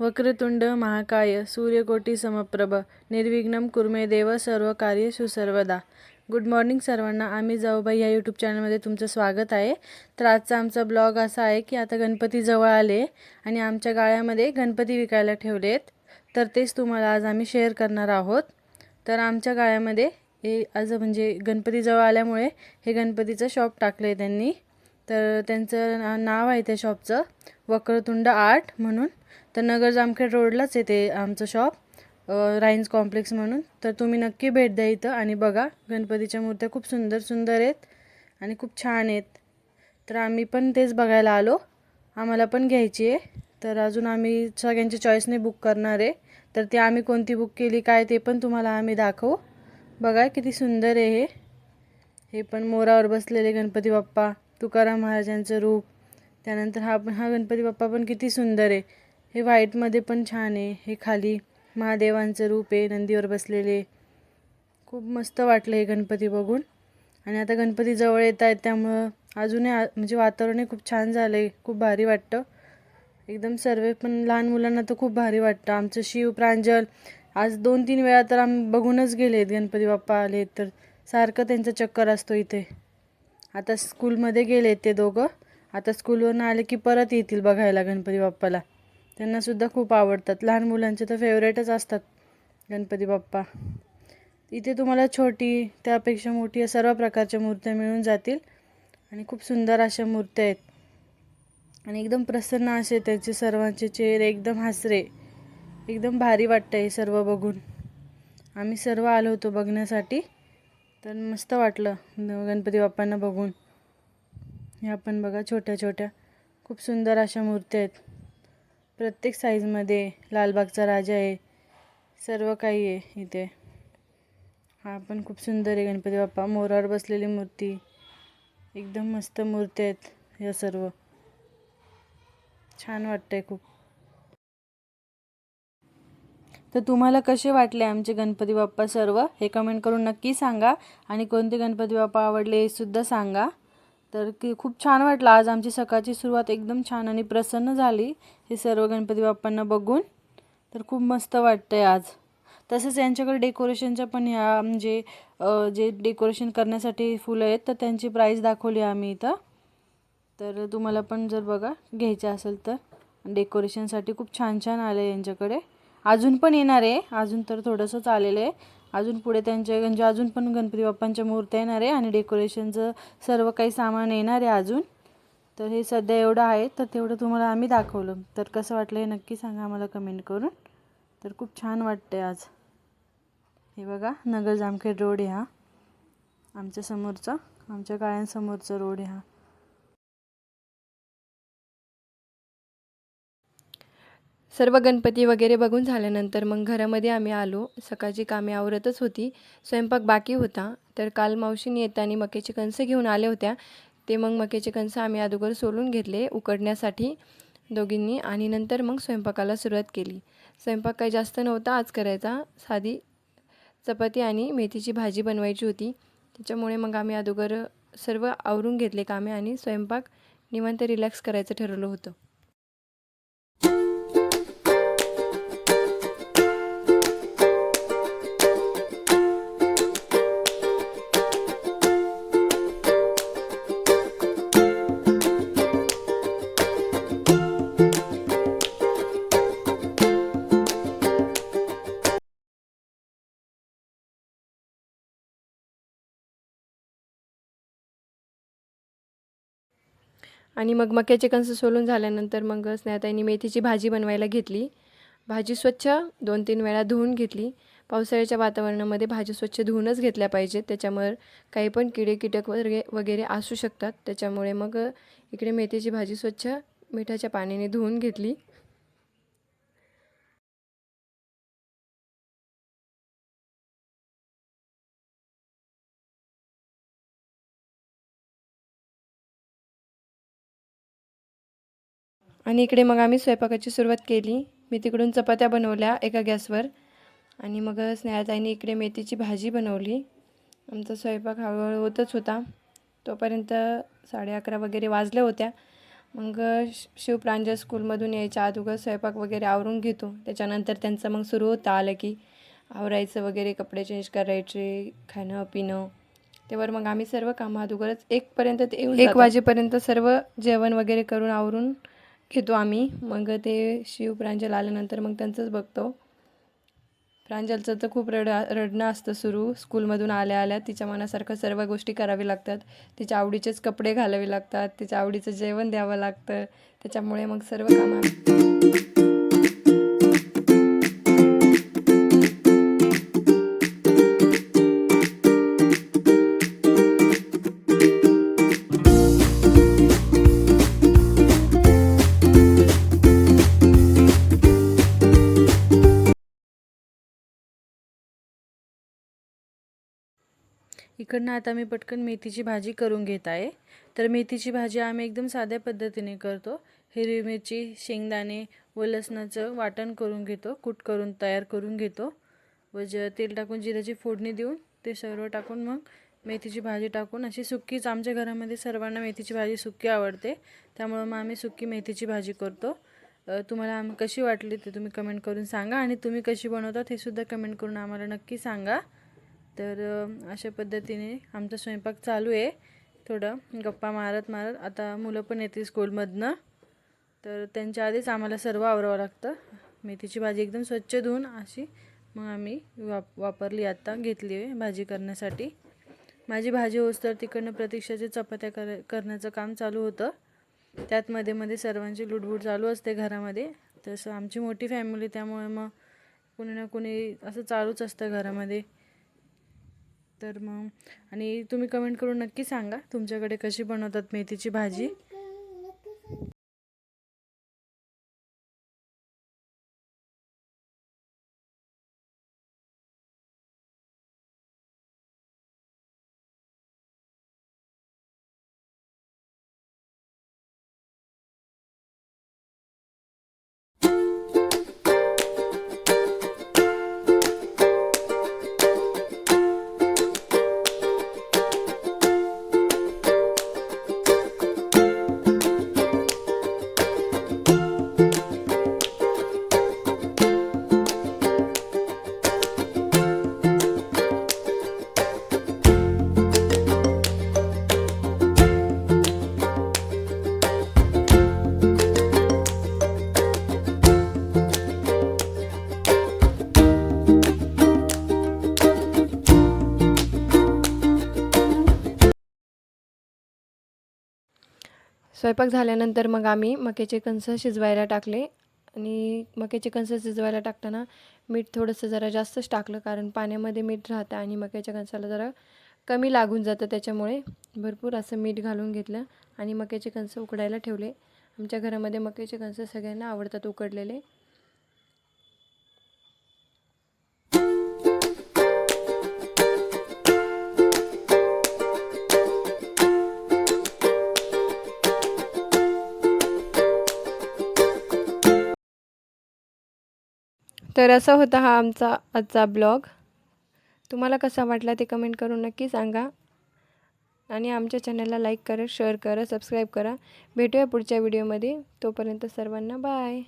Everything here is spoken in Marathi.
वक्रतुंड महाकाय सूर्यकोटी समप्रभ निर्विघ्नं कुर्मे देव सर्व कार्येषु सर्वदा। गुड मॉर्निंग सर्वांना। आम्ही जाऊबाई या यूट्यूब चॅनलमध्ये तुमचं स्वागत आहे। तर आजचा आमचा ब्लॉग असा आहे की आता गणपती जवळ आले आणि आमच्या गाळ्यामध्ये गणपती विकायला ठेवलेत, तर तेच तुम्हाला आज आम्ही शेअर करणार आहोत। तर आमच्या गाळ्यामध्ये हे आज म्हणजे गणपती जवळ आल्यामुळे हे गणपतीचं शॉप टाकले त्यांनी। तर त्यांचं नाव आहे त्या शॉपचं वक्रतुंड आर्ट म्हणून। तर नगर जामखेड रोडलाच आहे ते आमचं शॉप, राइन्स कॉम्प्लेक्स म्हणून। तर तुम्ही नक्की भेट द्या इथं आणि बघा, गणपतीच्या मूर्त्या खूप सुंदर सुंदर आहेत आणि खूप छान आहेत। तर आम्ही पण तेच बघायला आलो, आम्हाला पण घ्यायची आहे। तर अजून आम्ही सगळ्यांच्या चॉईसने बुक करणार आहे। तर ते आम्ही कोणती बुक केली काय ते पण तुम्हाला आम्ही दाखवू। बघा किती सुंदर आहे हे पण मोरावर बसलेले गणपती बाप्पा, तुकाराम महाराजांचं रूप। त्यानंतर हा गणपती बाप्पा पण किती सुंदर आहे, हे व्हाईटमध्ये पण छान आहे। हे खाली महादेवांचं रूप आहे नंदीवर बसलेले, खूप मस्त वाटलं हे गणपती बघून। आणि आता गणपती जवळ येत आहेत त्यामुळं अजूनही म्हणजे वातावरणही खूप छान झालं आहे, खूप भारी वाटतं एकदम। सर्व पण लहान मुलांना तर खूप भारी वाटतं। आमचं शिव प्रांजल आज 2-3 वेळा तर आम्ही बघूनच गेलेत, गणपती बाप्पा आले तर सारखं त्यांचा चक्कर असतो इथे। आता स्कूलमध्ये गेलेत ते दोघं, आता स्कूलवरून आले की परत येतील बघायला गणपती बाप्पाला। त्यांनासुद्धा खूप आवडतात, लहान मुलांचे तर फेवरेटच असतात गणपती बाप्पा। इथे तुम्हाला छोटी त्यापेक्षा मोठी सर्व प्रकारच्या मूर्त्या मिळून जातील आणि खूप सुंदर अशा मूर्त्या आहेत आणि एकदम प्रसन्न असे त्याचे सर्वांचे चेहरे, एकदम हसरे, एकदम भारी वाटतं हे सर्व बघून। आम्ही सर्व आलो होतो बघण्यासाठी, तर मस्त वाटलं गणपती बाप्पांना बघून। ह्या पण बघा छोट्या छोट्या खूप सुंदर अशा मूर्त्या आहेत, प्रत्येक साईजमध्ये। लालबागचा राजा आहे, सर्व काही आहे इथे। हा पण खूप सुंदर आहे गणपती बाप्पा, मोरावर बसलेली मूर्ती, एकदम मस्त मूर्ती आहेत या सर्व, छान वाटतंय खूप। तर तुम्हाला कसे वाटले आमचे गणपती बाप्पा सर्व हे कमेंट करून नक्की सांगा आणि कोणते गणपती बाप्पा आवडले हे सुद्धा सांगा। तर खूप छान वाटलं आज आमची सकाळची सुरुवात एकदम छान आणि प्रसन्न झाली हे सर्व गणपती बाप्पांना बघून। तर खूप मस्त वाटतंय आज। तसंच यांच्याकडे डेकोरेशनच्या पण ह्या म्हणजे जे डेकोरेशन करण्यासाठी फुलं आहेत तर त्यांची प्राईस दाखवली आम्ही इथं। तर तुम्हाला पण जर बघा घ्यायचं असेल तर डेकोरेशनसाठी खूप छान छान आलं आहे यांच्याकडे। अजून पण येणार आहे, अजून तर थोडंसंच आलेलं आहे, अजून पुढे त्यांचे म्हणजे अजून पण गणपती बाप्पांच्या मूर्त्या येणार आहे आणि डेकोरेशनचं सर्व काही सामान येणार आहे अजून। तर हे सध्या एवढं आहे, तर तेवढं तुम्हाला आम्ही दाखवलं। तर कसं वाटलं हे नक्की सांगा आम्हाला कमेंट करून। तर खूप छान वाटतंय आज। हे बघा नगर जामखेड रोड आहे हा आमच्या समोरचा, आमच्या गाळ्यांसमोरचा रोड आहे हा। सर्व गणपती वगैरे बघून झाल्यानंतर मग घरामध्ये आम्ही आलो। सकाळची कामे आवरतच होती, स्वयंपाक बाकी होता। तर काल मावशीने येताना मक्याचे कणसं घेऊन आल्या होत्या, ते मग मक्याचे कणसं आम्ही अगोदर सोलून घेतले उकडण्यासाठी दोघींनी आणि नंतर मग स्वयंपाकाला सुरुवात केली। स्वयंपाक काही जास्त नव्हता आज करायचा, साधी चपाती आणि मेथीची भाजी बनवायची होती, त्याच्यामुळे मग आम्ही अगोदर सर्व आवरून घेतले कामे आणि स्वयंपाक निवांत रिलॅक्स करायचं ठरवलं होतं। आणि मग मक्याचे कणसं सोलून झाल्यानंतर मग स्नेहाताईंनी मेथीची भाजी बनवायला घेतली। भाजी स्वच्छ 2-3 वेळा धुवून घेतली। पावसाळ्याच्या वातावरणामध्ये भाजी स्वच्छ धुवूनच घेतल्या पाहिजेत, त्याच्यामुळे काही पण किडे कीटक वगैरे असू शकतात। त्याच्यामुळे मग इकडे मेथीची भाजी स्वच्छ मिठाच्या पाण्याने धुवून घेतली। आणि इकडे मग आम्ही स्वयंपाकाची सुरुवात केली। मी तिकडून चपात्या बनवल्या एका गॅसवर आणि मग स्नेहाताईंनी इकडे मेथीची भाजी बनवली। आमचा स्वयंपाक हळूहळू होतच होता, तोपर्यंत 11:30 वगैरे वाजल्या होत्या मग शिवप्रांजल स्कूलमधून यायच्या अगोदर स्वयंपाक वगैरे आवरून घेतो. त्याच्यानंतर त्यांचं मग सुरू होतं आलं की आवरायचं वगैरे, कपडे चेंज करायचे, खाणं पिणं. त्यावर मग आम्ही सर्व कामं अगोदरच 1पर्यंत ते येऊन 1 वाजेपर्यंत सर्व जेवण वगैरे करून आवरून घेतो आम्ही. मग ते शिवप्रांजल आल्यानंतर मग त्यांचंच बघतो. प्रांजलचं तर खूप रडणं असतं सुरू. स्कूलमधून आल्या तिच्या मनासारखं सर्व गोष्टी करावी लागतात. तिच्या आवडीचेच कपडे घालावे लागतात, तिच्या आवडीचं जेवण द्यावं लागतं. त्याच्यामुळे मग सर्व कामं इकडनं आता मी पटकन मेथीची भाजी करून घेत आहे. तर मेथीची भाजी आम्ही एकदम साध्या पद्धतीने करतो. हिरवी मिरची, शेंगदाणे व लसणाचं वाटण करून घेतो, कूट करून तयार करून घेतो व तेल टाकून जिऱ्याची फोडणी देऊन ते सर्व टाकून मग मेथीची भाजी टाकून अशी सुक्कीच, आमच्या घरामध्ये सर्वांना मेथीची भाजी सुक्की आवडते, त्यामुळं मग आम्ही सुक्की मेथीची भाजी करतो. तुम्हाला कशी वाटली ते तुम्ही कमेंट करून सांगा आणि तुम्ही कशी बनवतात हे सुद्धा कमेंट करून आम्हाला नक्की सांगा. तर अशा पद्धतीने आमचा स्वयंपाक चालू आहे. थोडं गप्पा मारत आता मुलं पण येतील स्कूलमधनं, तर त्यांच्या आधीच आम्हाला सर्व आवरावं लागतं. मेथीची भाजी एकदम स्वच्छ धुवून अशी मग आम्ही वापरली, आता घेतली आहे भाजी करण्यासाठी. माझी भाजी होस तर तिकडनं प्रतीक्षाचे चपात्या करण्याचं काम चालू होतं. त्यात मध्ये मध्ये सर्वांची लुडबुड चालू असते घरामध्ये. तसं आमची मोठी फॅमिली, त्यामुळे मग कोणी ना कोणी असं चालूच असतं घरामध्ये. तर मग आणि तुम्ही कमेंट करून नक्की सांगा तुमच्याकडे कशी बनवतात मेथीची भाजी. स्वयंपाक झाल्यानंतर मग आम्ही मक्याचे कणसं शिजवायला टाकले. आणि मक्याचे कणसं शिजवायला टाकताना मीठ थोडंसं जरा जास्तच टाकलं, कारण पाण्यामध्ये मीठ राहतं आणि मक्याच्या कणसाला जरा कमी लागून जातं. त्याच्यामुळे भरपूर असं मीठ घालून घेतलं आणि मक्याचे कणसं उकडायला ठेवले. आमच्या घरामध्ये मक्याचे कणसं सगळ्यांना आवडतात उकडलेले. तर असा होता हा आमचा आजचा ब्लॉग. तुम्हाला कसा वाटला ते कमेंट करून नक्की सांगा आणि आमच्या चॅनलला लाईक करा, शेअर करा, सबस्क्राईब करा. भेटूया पुढच्या व्हिडिओमध्ये. तोपर्यंत सर्वांना बाय.